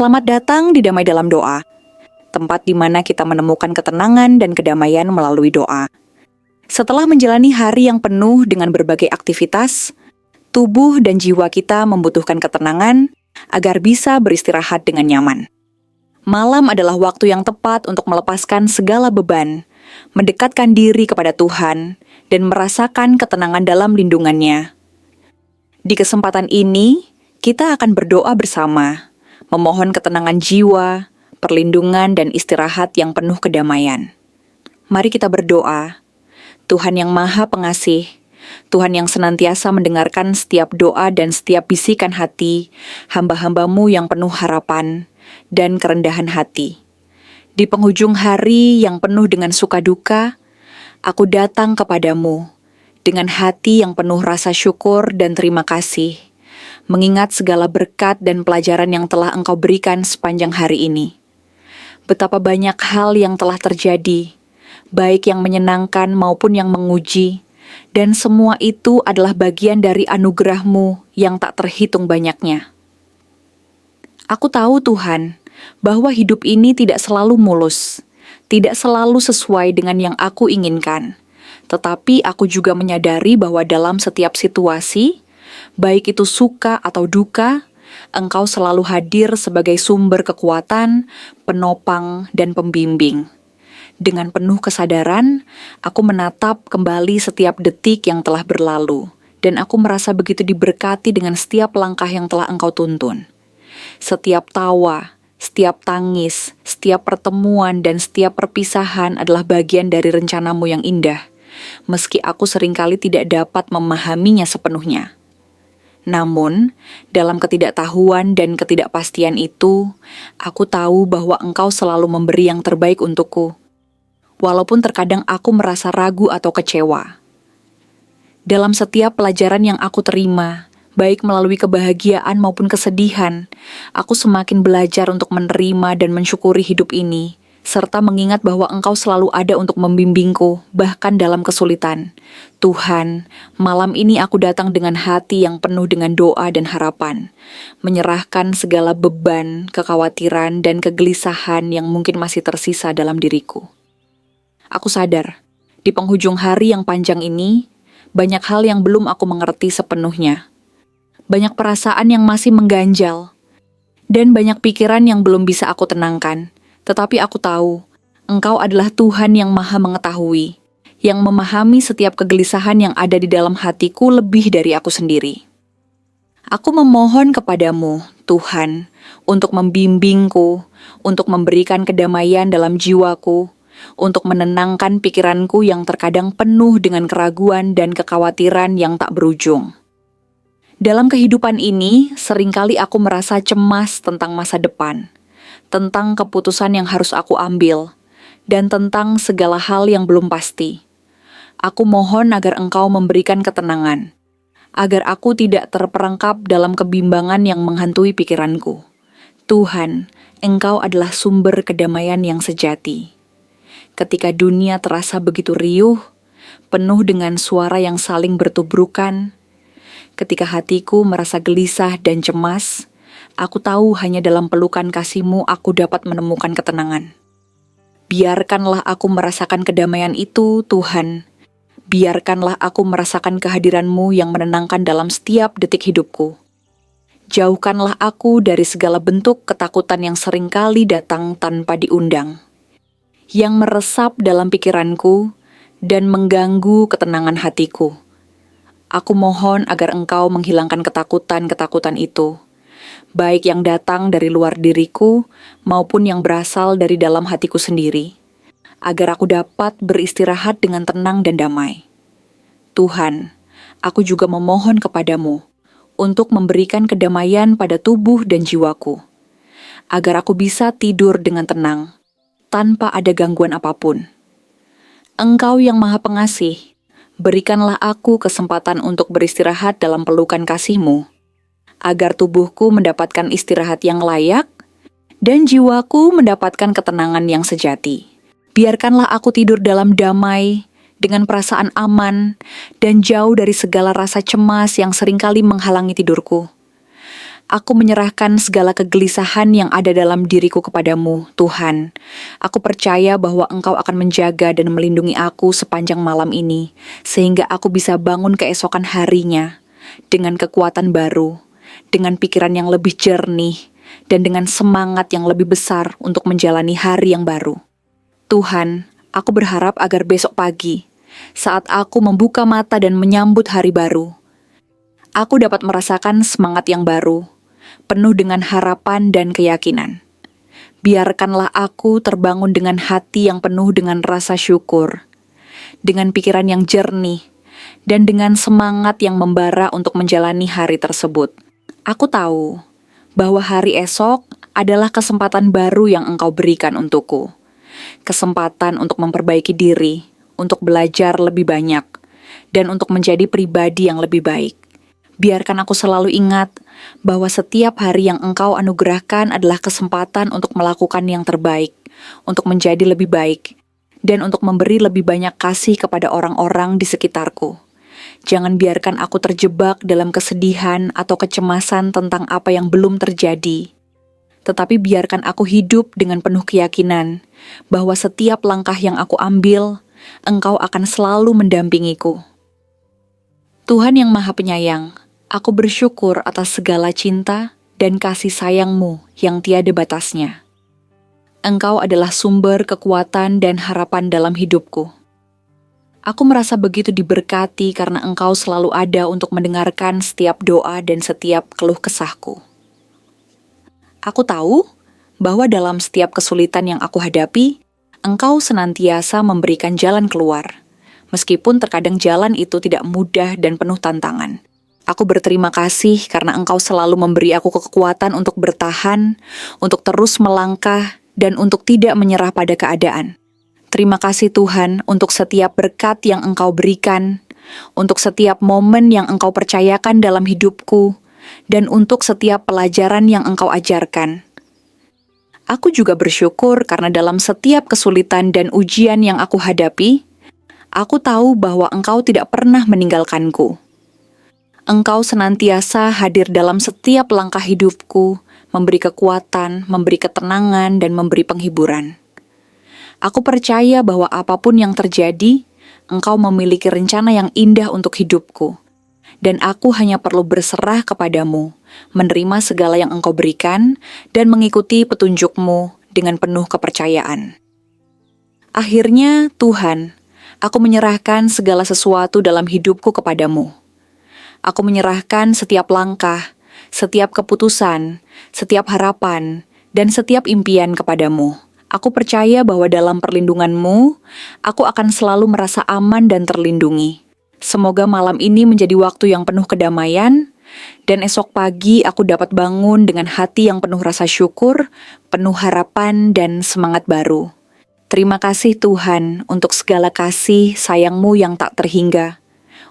Selamat datang di Damai Dalam Doa, tempat di mana kita menemukan ketenangan dan kedamaian melalui doa. Setelah menjalani hari yang penuh dengan berbagai aktivitas, tubuh dan jiwa kita membutuhkan ketenangan agar bisa beristirahat dengan nyaman. Malam adalah waktu yang tepat untuk melepaskan segala beban, mendekatkan diri kepada Tuhan, dan merasakan ketenangan dalam lindungannya. Di kesempatan ini, kita akan berdoa bersama, memohon ketenangan jiwa, perlindungan, dan istirahat yang penuh kedamaian. Mari kita berdoa. Tuhan yang Maha Pengasih, Tuhan yang senantiasa mendengarkan setiap doa dan setiap bisikan hati, hamba-hambamu yang penuh harapan dan kerendahan hati. Di penghujung hari yang penuh dengan suka duka, aku datang kepadamu dengan hati yang penuh rasa syukur dan terima kasih, mengingat segala berkat dan pelajaran yang telah Engkau berikan sepanjang hari ini. Betapa banyak hal yang telah terjadi, baik yang menyenangkan maupun yang menguji, dan semua itu adalah bagian dari anugerah-Mu yang tak terhitung banyaknya. Aku tahu Tuhan, bahwa hidup ini tidak selalu mulus, tidak selalu sesuai dengan yang aku inginkan. Tetapi aku juga menyadari bahwa dalam setiap situasi, baik itu suka atau duka, Engkau selalu hadir sebagai sumber kekuatan, penopang, dan pembimbing. Dengan penuh kesadaran, aku menatap kembali setiap detik yang telah berlalu, dan aku merasa begitu diberkati dengan setiap langkah yang telah Engkau tuntun. Setiap tawa, setiap tangis, setiap pertemuan, dan setiap perpisahan adalah bagian dari rencana-Mu yang indah, meski aku seringkali tidak dapat memahaminya sepenuhnya. Namun, dalam ketidaktahuan dan ketidakpastian itu, aku tahu bahwa Engkau selalu memberi yang terbaik untukku, walaupun terkadang aku merasa ragu atau kecewa. Dalam setiap pelajaran yang aku terima, baik melalui kebahagiaan maupun kesedihan, aku semakin belajar untuk menerima dan mensyukuri hidup ini, serta mengingat bahwa Engkau selalu ada untuk membimbingku, bahkan dalam kesulitan. Tuhan, malam ini aku datang dengan hati yang penuh dengan doa dan harapan, menyerahkan segala beban, kekhawatiran, dan kegelisahan yang mungkin masih tersisa dalam diriku. Aku sadar, di penghujung hari yang panjang ini, banyak hal yang belum aku mengerti sepenuhnya. Banyak perasaan yang masih mengganjal, dan banyak pikiran yang belum bisa aku tenangkan. Tetapi aku tahu, Engkau adalah Tuhan yang Maha Mengetahui, yang memahami setiap kegelisahan yang ada di dalam hatiku lebih dari aku sendiri. Aku memohon kepadamu, Tuhan, untuk membimbingku, untuk memberikan kedamaian dalam jiwaku, untuk menenangkan pikiranku yang terkadang penuh dengan keraguan dan kekhawatiran yang tak berujung. Dalam kehidupan ini, seringkali aku merasa cemas tentang masa depan, tentang keputusan yang harus aku ambil, dan tentang segala hal yang belum pasti. Aku mohon agar Engkau memberikan ketenangan, agar aku tidak terperangkap dalam kebimbangan yang menghantui pikiranku. Tuhan, Engkau adalah sumber kedamaian yang sejati. Ketika dunia terasa begitu riuh, penuh dengan suara yang saling bertubrukan, ketika hatiku merasa gelisah dan cemas, aku tahu hanya dalam pelukan kasih-Mu aku dapat menemukan ketenangan. Biarkanlah aku merasakan kedamaian itu, Tuhan. Biarkanlah aku merasakan kehadiran-Mu yang menenangkan dalam setiap detik hidupku. Jauhkanlah aku dari segala bentuk ketakutan yang seringkali datang tanpa diundang, yang meresap dalam pikiranku dan mengganggu ketenangan hatiku. Aku mohon agar Engkau menghilangkan ketakutan-ketakutan itu, baik yang datang dari luar diriku maupun yang berasal dari dalam hatiku sendiri, agar aku dapat beristirahat dengan tenang dan damai. Tuhan, aku juga memohon kepadamu untuk memberikan kedamaian pada tubuh dan jiwaku, agar aku bisa tidur dengan tenang, tanpa ada gangguan apapun. Engkau yang Maha Pengasih, berikanlah aku kesempatan untuk beristirahat dalam pelukan kasih-Mu, agar tubuhku mendapatkan istirahat yang layak, dan jiwaku mendapatkan ketenangan yang sejati. Biarkanlah aku tidur dalam damai, dengan perasaan aman, dan jauh dari segala rasa cemas yang seringkali menghalangi tidurku. Aku menyerahkan segala kegelisahan yang ada dalam diriku kepadamu, Tuhan. Aku percaya bahwa Engkau akan menjaga dan melindungi aku sepanjang malam ini, sehingga aku bisa bangun keesokan harinya dengan kekuatan baru, dengan pikiran yang lebih jernih, dan dengan semangat yang lebih besar untuk menjalani hari yang baru. Tuhan, aku berharap agar besok pagi, saat aku membuka mata dan menyambut hari baru, aku dapat merasakan semangat yang baru, penuh dengan harapan dan keyakinan. Biarkanlah aku terbangun dengan hati yang penuh dengan rasa syukur, dengan pikiran yang jernih, dan dengan semangat yang membara untuk menjalani hari tersebut. Aku tahu bahwa hari esok adalah kesempatan baru yang Engkau berikan untukku. Kesempatan untuk memperbaiki diri, untuk belajar lebih banyak, dan untuk menjadi pribadi yang lebih baik. Biarkan aku selalu ingat bahwa setiap hari yang Engkau anugerahkan adalah kesempatan untuk melakukan yang terbaik, untuk menjadi lebih baik, dan untuk memberi lebih banyak kasih kepada orang-orang di sekitarku. Jangan biarkan aku terjebak dalam kesedihan atau kecemasan tentang apa yang belum terjadi. Tetapi biarkan aku hidup dengan penuh keyakinan bahwa setiap langkah yang aku ambil, Engkau akan selalu mendampingiku. Tuhan yang Maha Penyayang, aku bersyukur atas segala cinta dan kasih sayang-Mu yang tiada batasnya. Engkau adalah sumber kekuatan dan harapan dalam hidupku. Aku merasa begitu diberkati karena Engkau selalu ada untuk mendengarkan setiap doa dan setiap keluh kesahku. Aku tahu bahwa dalam setiap kesulitan yang aku hadapi, Engkau senantiasa memberikan jalan keluar, meskipun terkadang jalan itu tidak mudah dan penuh tantangan. Aku berterima kasih karena Engkau selalu memberi aku kekuatan untuk bertahan, untuk terus melangkah, dan untuk tidak menyerah pada keadaan. Terima kasih Tuhan untuk setiap berkat yang Engkau berikan, untuk setiap momen yang Engkau percayakan dalam hidupku, dan untuk setiap pelajaran yang Engkau ajarkan. Aku juga bersyukur karena dalam setiap kesulitan dan ujian yang aku hadapi, aku tahu bahwa Engkau tidak pernah meninggalkanku. Engkau senantiasa hadir dalam setiap langkah hidupku, memberi kekuatan, memberi ketenangan, dan memberi penghiburan. Aku percaya bahwa apapun yang terjadi, Engkau memiliki rencana yang indah untuk hidupku. Dan aku hanya perlu berserah kepadamu, menerima segala yang Engkau berikan, dan mengikuti petunjuk-Mu dengan penuh kepercayaan. Akhirnya, Tuhan, aku menyerahkan segala sesuatu dalam hidupku kepadamu. Aku menyerahkan setiap langkah, setiap keputusan, setiap harapan, dan setiap impian kepadamu. Aku percaya bahwa dalam perlindungan-Mu, aku akan selalu merasa aman dan terlindungi. Semoga malam ini menjadi waktu yang penuh kedamaian, dan esok pagi aku dapat bangun dengan hati yang penuh rasa syukur, penuh harapan, dan semangat baru. Terima kasih Tuhan untuk segala kasih sayang-Mu yang tak terhingga,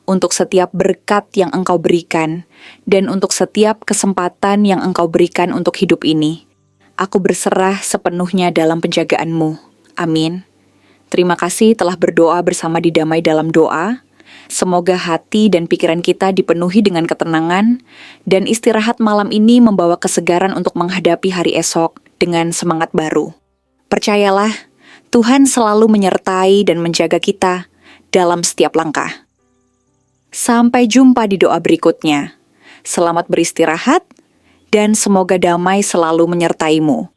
untuk setiap berkat yang Engkau berikan, dan untuk setiap kesempatan yang Engkau berikan untuk hidup ini. Aku berserah sepenuhnya dalam penjagaan-Mu. Amin. Terima kasih telah berdoa bersama di Damai Dalam Doa. Semoga hati dan pikiran kita dipenuhi dengan ketenangan, dan istirahat malam ini membawa kesegaran untuk menghadapi hari esok dengan semangat baru. Percayalah, Tuhan selalu menyertai dan menjaga kita dalam setiap langkah. Sampai jumpa di doa berikutnya. Selamat beristirahat, dan semoga damai selalu menyertai-Mu.